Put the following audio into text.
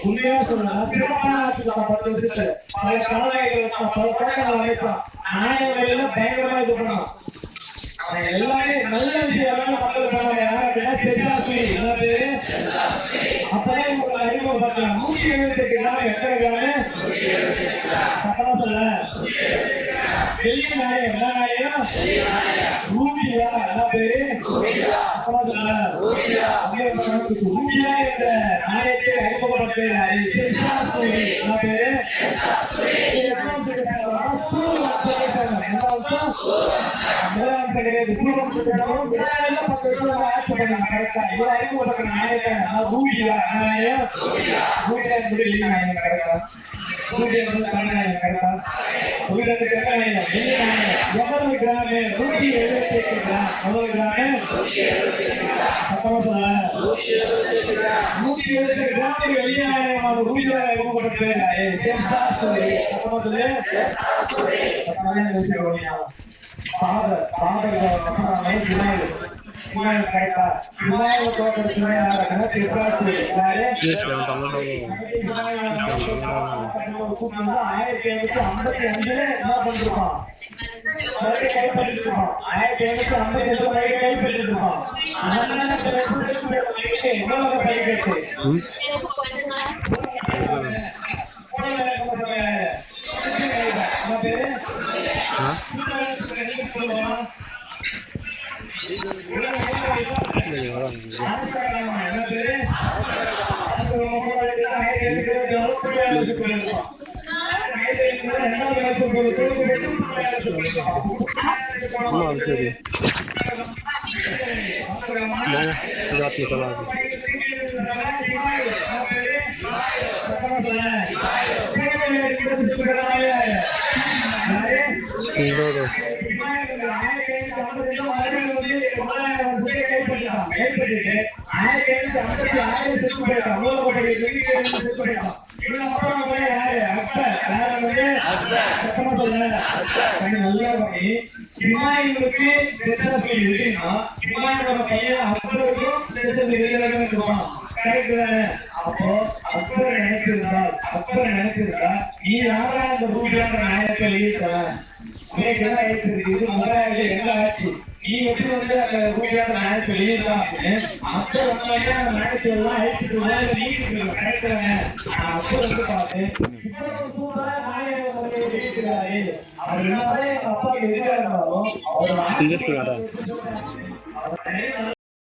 உண்மையா சொல்லலாம் சிறப்பான பல பயங்கரமா இது பண்ணலாம் எல்லாமே நல்ல விஷயம் மக்கள் பண்ணாங்க அப்பதான் உங்களுக்கு அறிமுகப்படுத்தலாம் 178 கிராம் எத்தனை கிராம் சத்தமா சொல்ல வெள்ளி நாயம் ரூபியா என்ன பேரு ரூபியா என்ற நாயத்தை அறிமுகப்படுத்துகிறார் என்ன பேரு அப்போ அக்பர் நினைச்சிருந்தா நீ யாரா அந்த ரூபியான நாயத்தை வெளியிட்ட இது முதலாவது எங்க ஆச்சு நீ எப்படி வந்து அந்த ரூபியான நாயத்தை வெளியிடலாம் அப்படின்னு அக்பர் வந்தாலே அந்த நாயத்தை எல்லாம் அழிச்சிட்டு நீட்டு கிடைக்கிறாங்க அக்பர் வந்து பார்த்து சூப்பரா நாயகம் வெளியிட்டாரு அவர் எல்லாமே எங்க அப்பா எதிராக இருந்தாலும் அவர்